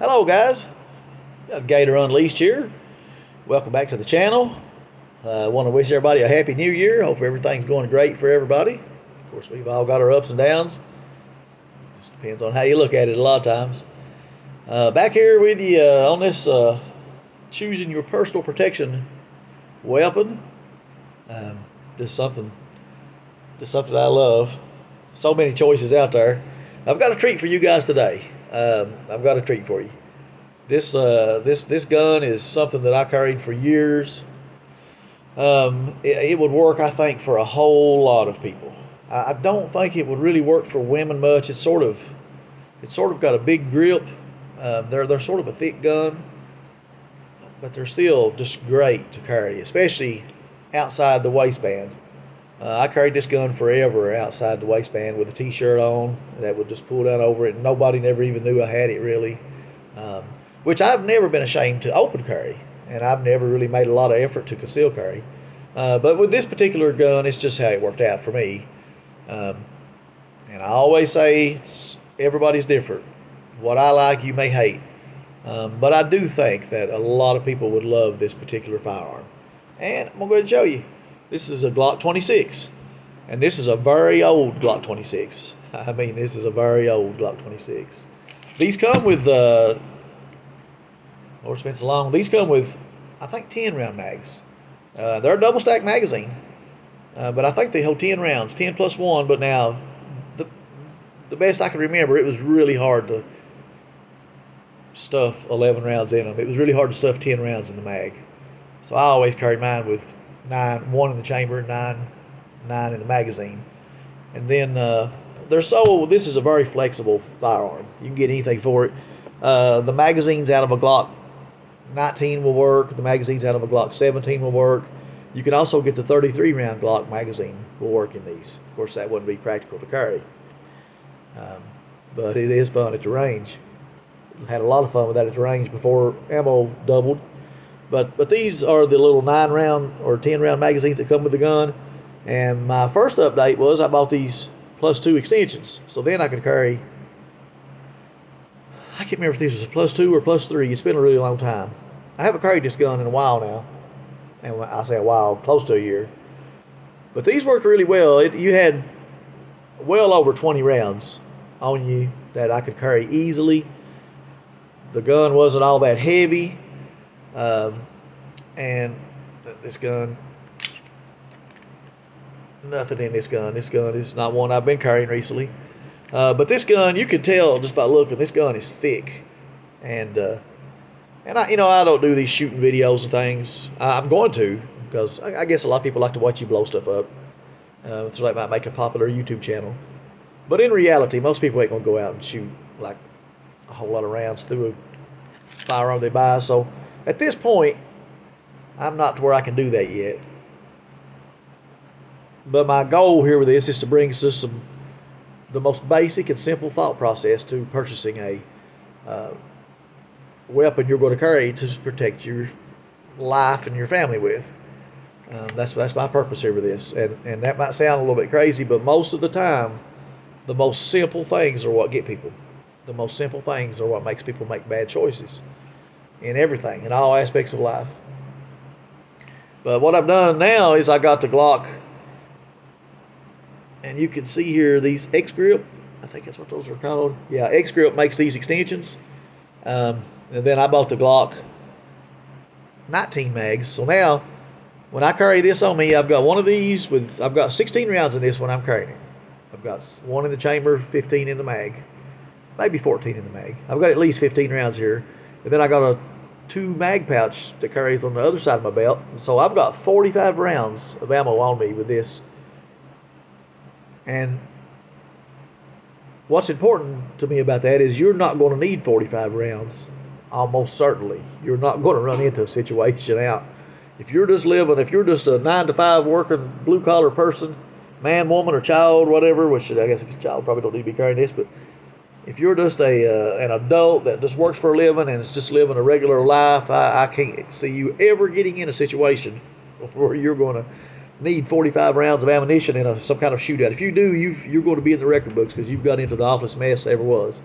Hello guys, got Gator Unleashed here. Welcome back to the channel. I want to wish everybody a happy new year. Hope everything's going great for everybody. Of course, we've all got our ups and downs. Just depends on how you look at it a lot of times. Back here with you on this choosing your personal protection weapon. Um, just something I love. So many choices out there. I've got a treat for you guys today. I've got a treat for you. This gun is something that I carried for years. It would work, I think, for a whole lot of people. I don't think it would really work for women much. It's sort of got a big grip. They're sort of a thick gun, but they're still just great to carry, especially outside the waistband. I carried this gun forever outside the waistband with a t-shirt on that would just pull down over it, and nobody never even knew I had it really. Which I've never been ashamed to open carry, and I've never really made a lot of effort to conceal carry. But with this particular gun, it's just how it worked out for me. And I always say everybody's different. What I like, you may hate. But I do think that a lot of people would love this particular firearm. And I'm going to go ahead and show you. This is a Glock 26. And this is a very old Glock 26. I mean, this is a very old Glock 26. These come with, Lord, it's been so long. These come with, I think, 10 round mags. They're a double stack magazine. But I think they hold 10 rounds, 10 plus 1. But now, the best I can remember, it was really hard to stuff 11 rounds in them. It was really hard to stuff 10 rounds in the mag. So I always carried mine with 1 in the chamber, 9 in the magazine. And then this is a very flexible firearm. You can get anything for it. The magazines out of a Glock 19 will work. The magazines out of a Glock 17 will work. You can also get the 33 round Glock magazine will work in these. Of course, that wouldn't be practical to carry. But it is fun at the range. Had a lot of fun with that at the range before ammo doubled. But these are the little 9 round or 10 round magazines that come with the gun. And my first update was I bought these +2 extensions. So then I could carry, I can't remember if this was a +2 or +3. It's been a really long time. I haven't carried this gun in a while now. And when I say a while, close to a year. But these worked really well. You had well over 20 rounds on you that I could carry easily. The gun wasn't all that heavy. And this gun, nothing in this gun. This gun is not one I've been carrying recently. But this gun, you can tell just by looking, this gun is thick. And I don't do these shooting videos and things. I'm going to, because I guess a lot of people like to watch you blow stuff up. So that might make a popular YouTube channel. But in reality, most people ain't going to go out and shoot like a whole lot of rounds through a firearm they buy. So at this point, I'm not to where I can do that yet. But my goal here with this is to bring us the most basic and simple thought process to purchasing a weapon you're going to carry to protect your life and your family with. That's my purpose here with this. And that might sound a little bit crazy, but most of the time, the most simple things are what get people. The most simple things are what makes people make bad choices in everything, in all aspects of life. But what I've done now is I got the Glock, and you can see here these X-Grip. I think that's what those are called. Yeah, X-Grip makes these extensions. And then I bought the Glock 19 mags. So now, when I carry this on me, I've got one of these I've got 16 rounds in this when I'm carrying it. I've got 1 in the chamber, 15 in the mag. Maybe 14 in the mag. I've got at least 15 rounds here. And then I got a 2 mag pouch that carries on the other side of my belt. So I've got 45 rounds of ammo on me with this. And what's important to me about that is you're not going to need 45 rounds. Almost certainly. You're not going to run into a situation out. If you're just a 9-to-5 working blue-collar person, man, woman, or child, whatever, which I guess a child probably don't need to be carrying this, but if you're just an adult that just works for a living and is just living a regular life, I can't see you ever getting in a situation where you're going to need 45 rounds of ammunition in some kind of shootout. If you do, you're going to be in the record books because you've got into the awfulest mess there ever was.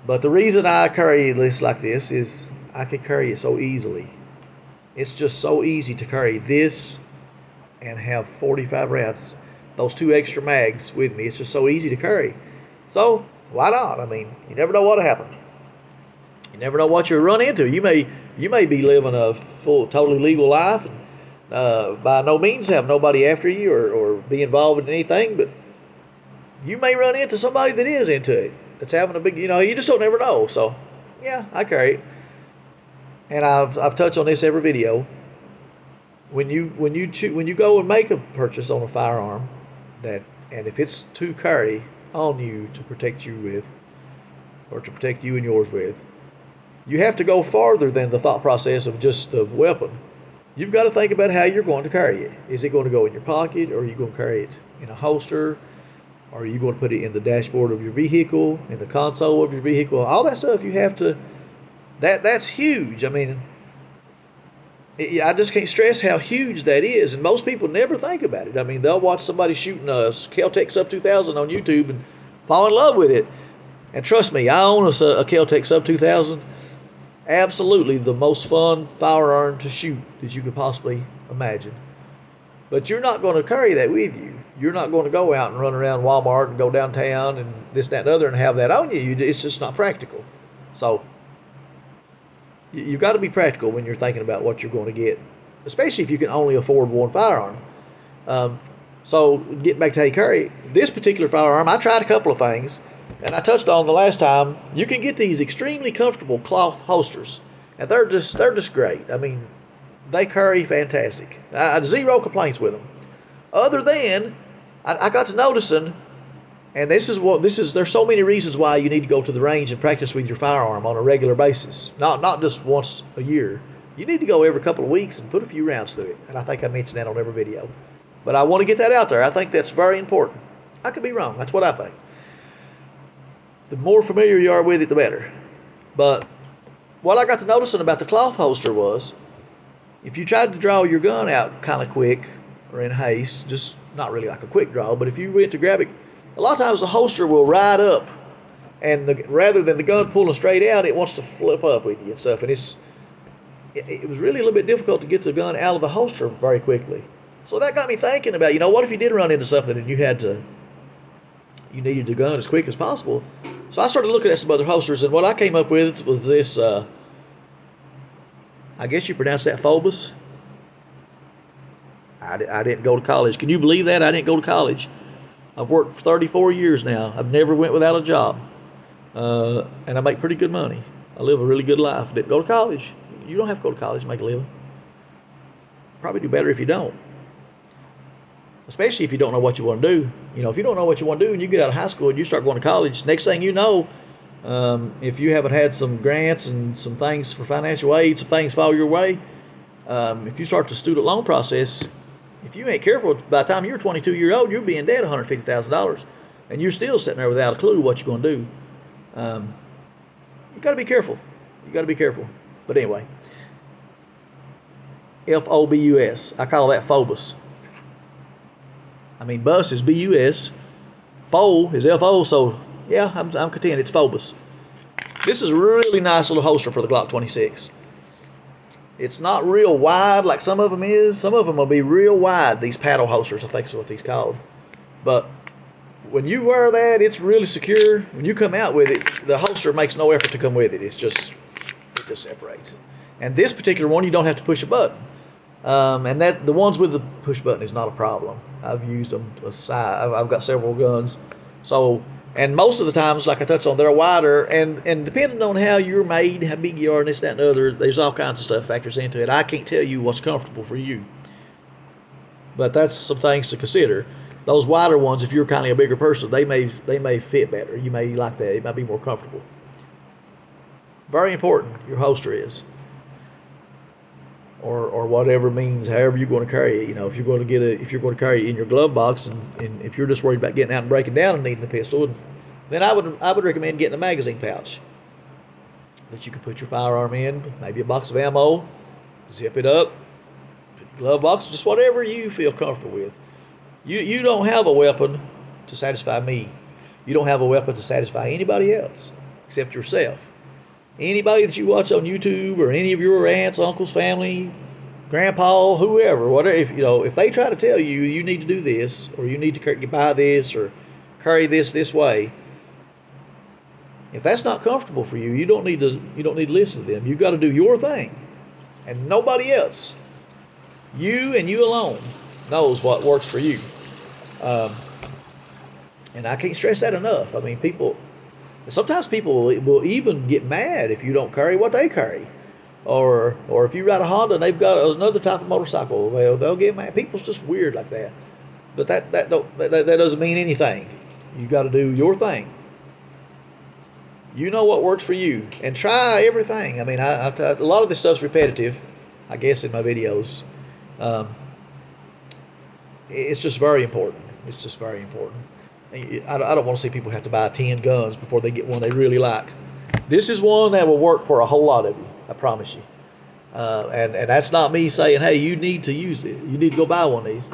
But the reason I carry this like this is I can carry it so easily. It's just so easy to carry this and have 45 rounds, those 2 extra mags with me. It's just so easy to carry. So why not? I mean, you never know what'll happen. You never know what you'll run into. You may be living a full, totally legal life, and by no means have nobody after you or be involved in anything, but you may run into somebody that is into it, that's having a big, you just don't never know. So, yeah, I carry it, and I've touched on this every video. When you go and make a purchase on a firearm, and if it's to carry on you to protect you with, or to protect you and yours with, you have to go farther than the thought process of just the weapon. You've got to think about how you're going to carry it. Is it going to go in your pocket, or are you going to carry it in a holster? Or are you going to put it in the dashboard of your vehicle, in the console of your vehicle? All that stuff you have to, that's huge. I mean, I just can't stress how huge that is, and most people never think about it. I mean, they'll watch somebody shooting a Kel-Tec Sub 2000 on YouTube and fall in love with it. And trust me, I own a Kel-Tec Sub 2000. Absolutely the most fun firearm to shoot that you could possibly imagine. But you're not going to carry that with you. You're not going to go out and run around Walmart and go downtown and this, that, and the other and have that on you. It's just not practical. So you've got to be practical when you're thinking about what you're going to get, especially if you can only afford one firearm. So get back to how you carry this particular firearm. I tried a couple of things, and I touched on the last time. You can get these extremely comfortable cloth holsters, and they're just great. I mean, they carry fantastic. I had zero complaints with them, other than I got to noticing, and there's so many reasons why you need to go to the range and practice with your firearm on a regular basis, not just once a year. You need to go every couple of weeks and put a few rounds through it, and I think I mentioned that on every video. But I want to get that out there. I think that's very important. I could be wrong. That's what I think. The more familiar you are with it, the better. But what I got to noticing about the cloth holster was, if you tried to draw your gun out kind of quick or in haste, just not really like a quick draw, but if you went to grab it, a lot of times the holster will ride up, and rather than the gun pulling straight out, it wants to flip up with you and stuff. And it was really a little bit difficult to get the gun out of the holster very quickly. So that got me thinking about, what if you did run into something and you needed the gun as quick as possible? So I started looking at some other holsters, and what I came up with was this, I guess you pronounce that Phobos. I didn't go to college. Can you believe that? I didn't go to college. I've worked for 34 years now. I've never went without a job. And I make pretty good money. I live a really good life. Didn't go to college. You don't have to go to college to make a living. Probably do better if you don't. Especially if you don't know what you want to do. If you don't know what you want to do and you get out of high school and you start going to college, next thing you know, if you haven't had some grants and some things for financial aid, some things fall your way, if you start the student loan process, if you ain't careful, by the time you're 22 years old, you'll be in debt $150,000, and you're still sitting there without a clue what you're going to do. You got to be careful. You got to be careful. But anyway, Phobus. I call that Phobos. I mean, bus is B-U-S. Fo is F-O, so yeah, I'm content. It's Phobos. This is a really nice little holster for the Glock 26. It's not real wide like some of them is. Some of them will be real wide, these paddle holsters, I think is what these called. But when you wear that, it's really secure. When you come out with it, the holster makes no effort to come with it. It just separates. And this particular one, you don't have to push a button. And the ones with the push button is not a problem. I've used them I've got several guns. So, and most of the times, like I touched on, they're wider, and depending on how you're made, how big you are, and this, that, and the other, there's all kinds of stuff factors into it. I can't tell you what's comfortable for you. But that's some things to consider. Those wider ones, if you're kind of a bigger person, they may fit better. You may like that. It might be more comfortable. Very important, your holster is. Or whatever means, however you're going to carry it. If you're going to carry it in your glove box, and if you're just worried about getting out and breaking down and needing a pistol, then I would recommend getting a magazine pouch that you can put your firearm in, maybe a box of ammo, zip it up, put your glove box, just whatever you feel comfortable with. You don't have a weapon to satisfy me. You don't have a weapon to satisfy anybody else. except yourself. Anybody that you watch on YouTube or any of your aunts, uncles, family, grandpa, whoever, whatever, if they try to tell you you need to do this or you need to buy this or carry this way, if that's not comfortable for you, you don't need to listen to them. You've got to do your thing, and nobody else. You and you alone knows what works for you. And I can't stress that enough. I mean, sometimes people will even get mad if you don't carry what they carry. Or if you ride a Honda and they've got another type of motorcycle, they'll get mad. People's just weird like that. But that doesn't mean anything. You got to do your thing. You know what works for you, and try everything. I mean, a lot of this stuff's repetitive, I guess, in my videos. It's just very important. It's just very important. I don't want to see people have to buy 10 guns before they get one they really like. This is one that will work for a whole lot of you, I promise you. And that's not me saying, hey, you need to use it. You need to go buy one of these.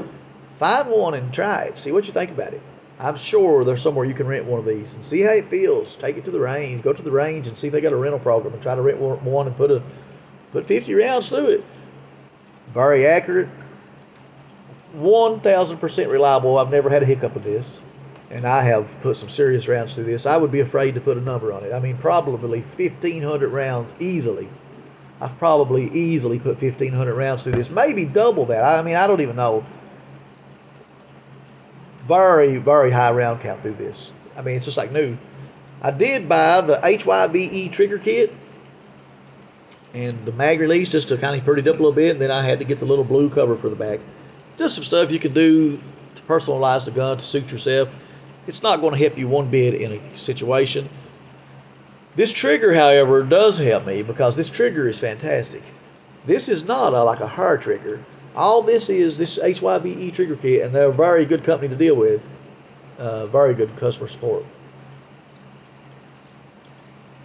Find one and try it. See what you think about it. I'm sure there's somewhere you can rent one of these and see how it feels. Take it to the range. Go to the range and see if they got a rental program and try to rent one and put 50 rounds through it. Very accurate. 1,000% reliable. I've never had a hiccup with this. And I have put some serious rounds through this. I would be afraid to put a number on it. I mean, probably 1,500 rounds easily. I've probably easily put 1,500 rounds through this. Maybe double that. I mean, I don't even know. Very, very high round count through this. I mean, it's just like new. I did buy the HYBE trigger kit and the mag release just to kind of pretty it up a little bit. And then I had to get the little blue cover for the back. Just some stuff you can do to personalize the gun to suit yourself. It's not going to help you one bit in a situation. This trigger, however, does help me because this trigger is fantastic. This is not like a hard trigger. All this is this HYBE trigger kit, and they're a very good company to deal with. Very good customer support.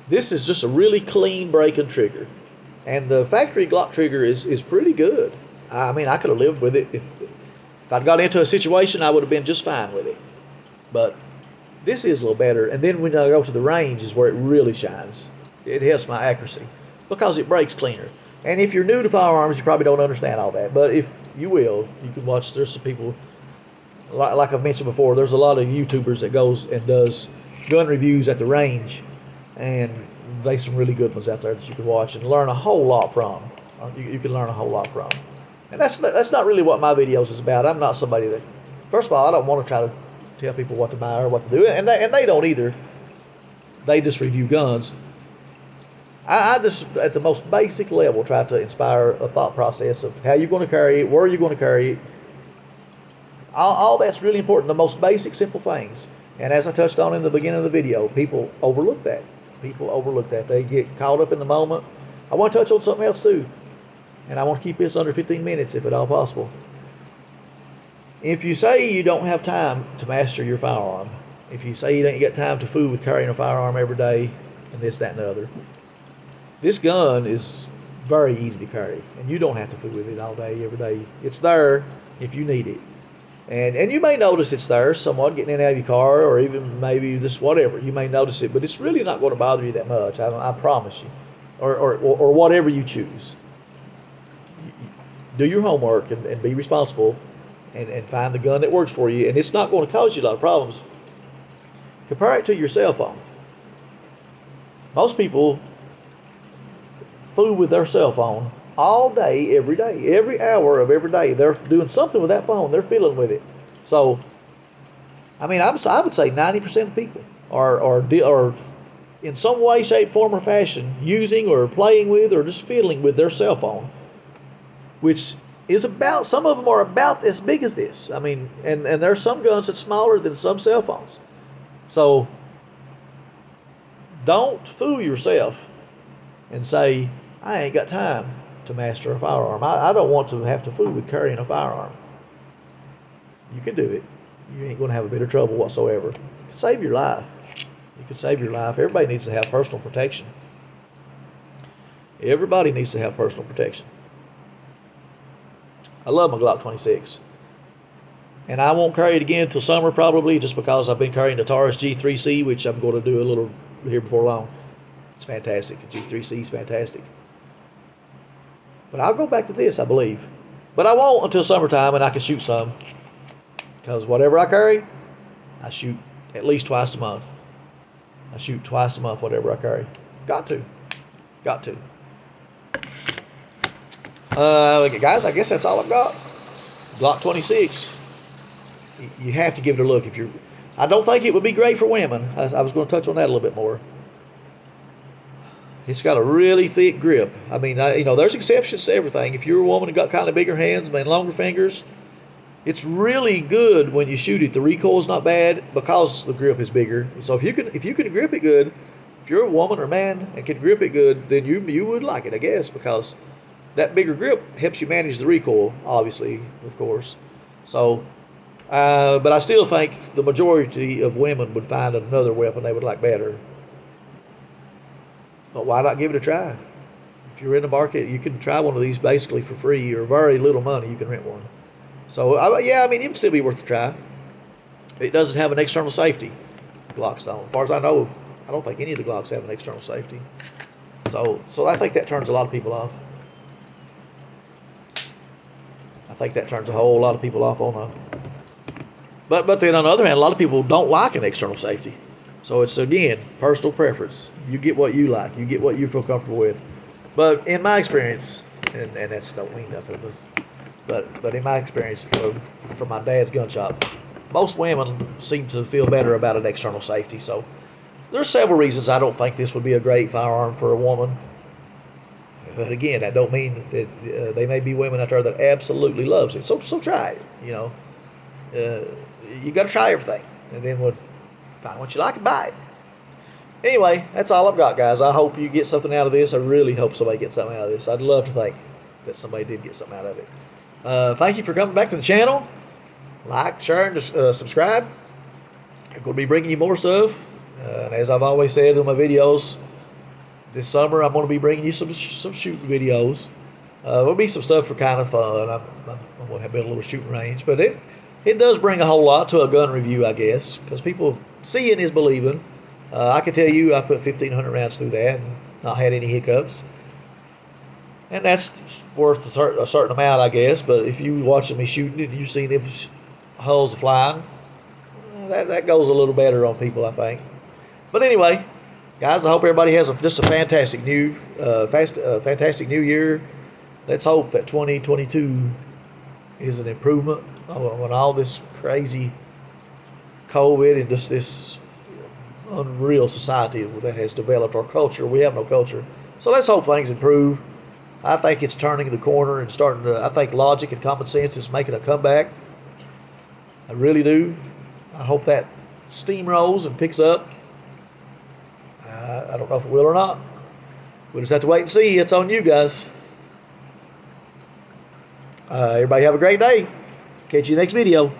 This is just a really clean breaking trigger. And the factory Glock trigger is pretty good. I mean, I could have lived with it. If I'd got into a situation, I would have been just fine with it. But this is a little better. And then when I go to the range is where it really shines. It helps my accuracy because it breaks cleaner. And if you're new to firearms, you probably don't understand all that. But if you will, you can watch. There's some people, like I've mentioned before, there's a lot of YouTubers that goes and does gun reviews at the range. And there's some really good ones out there that you can watch and learn a whole lot from. You can learn a whole lot from. And that's not really what my videos is about. I'm not somebody that, first of all, I don't want to try to tell people what to buy or what to do. And they don't either. They just review guns. I just, at the most basic level, try to inspire a thought process of how you're going to carry it, where you're going to carry it. All that's really important, the most basic, simple things. And as I touched on in the beginning of the video, people overlook that. People overlook that. They get caught up in the moment. I want to touch on something else too. And I want to keep this under 15 minutes if at all possible. If you say you don't have time to master your firearm, if you say you don't get time to fool with carrying a firearm every day, and this, that, and the other, this gun is very easy to carry, and you don't have to fool with it all day, every day. It's there if you need it. And you may notice it's there somewhat getting in and out of your car, or even maybe just whatever. You may notice it, but it's really not going to bother you that much, I promise you. Or whatever you choose. Do your homework and be responsible and find the gun that works for you, and it's not going to cause you a lot of problems. Compare it to your cell phone. Most people fool with their cell phone all day, every hour of every day. They're doing something with that phone. They're fiddling with it. So, I mean, I would say 90% of people are in some way, shape, form, or fashion using or playing with or just fiddling with their cell phone, which is about, some of them are about as big as this. I mean, and there are some guns that's smaller than some cell phones. So, don't fool yourself and say, I ain't got time to master a firearm. I don't want to have to fool with carrying a firearm. You can do it. You ain't going to have a bit of trouble whatsoever. You can save your life. You can save your life. Everybody needs to have personal protection. Everybody needs to have personal protection. I love my Glock 26. And I won't carry it again until summer probably, just because I've been carrying the Taurus G3C, which I'm going to do a little here before long. It's fantastic. A G3C is fantastic. But I'll go back to this, I believe. But I won't until summertime and I can shoot some. Because whatever I carry, I shoot at least twice a month. I shoot twice a month, whatever I carry. Got to. Got to. Guys, I guess that's all I've got. Glock 26. You have to give it a look if you're... I don't think it would be great for women. I was going to touch on that a little bit more. It's got a really thick grip. I mean, there's exceptions to everything. If you're a woman and got kind of bigger hands, man, longer fingers, it's really good when you shoot it. The recoil's not bad because the grip is bigger. So if you can grip it good, if you're a woman or man and can grip it good, then you would like it, I guess, because that bigger grip helps you manage the recoil, obviously, of course. So, but I still think the majority of women would find another weapon they would like better. But why not give it a try? If you're in the market, you can try one of these basically for free or very little money. You can rent one. So, yeah, I mean, it would still be worth a try. It doesn't have an external safety. Glocks don't. As far as I know, I don't think any of the Glocks have an external safety. So I think that turns a lot of people off. I think that turns a whole lot of people off on But then on the other hand, a lot of people don't like an external safety. So it's, again, personal preference. You get what you like. You get what you feel comfortable with. But in my experience, and that's don't mean nothing, but in my experience from my dad's gun shop, most women seem to feel better about an external safety. So there's several reasons I don't think this would be a great firearm for a woman. But again, that don't mean that they may be women out there that absolutely loves it. So try it. You got to try everything, and then we'll find what you like and buy it. Anyway, that's all I've got, guys. I hope you get something out of this. I really hope somebody gets something out of this. I'd love to think that somebody did get something out of it. Thank you for coming back to the channel. Like, share, and subscribe. I'm going to be bringing you more stuff. And as I've always said in my videos, this summer I'm going to be bringing you some shooting videos. There'll be some stuff for kind of fun. I'm going to have a little shooting range, but it does bring a whole lot to a gun review, I guess, because people seeing is believing. I can tell you I put 1,500 rounds through that and not had any hiccups. And that's worth a certain amount, I guess. But if you watching me shooting it and you seen them hulls flying, that goes a little better on people, I think. But anyway, guys, I hope everybody has just a fantastic new year. Let's hope that 2022 is an improvement when all this crazy COVID and just this unreal society that has developed our culture. We have no culture. So let's hope things improve. I think it's turning the corner and starting to, I think logic and common sense is making a comeback. I really do. I hope that steamrolls and picks up. I don't know if it will or not. We'll just have to wait and see. It's on you guys. Everybody have a great day. Catch you next video.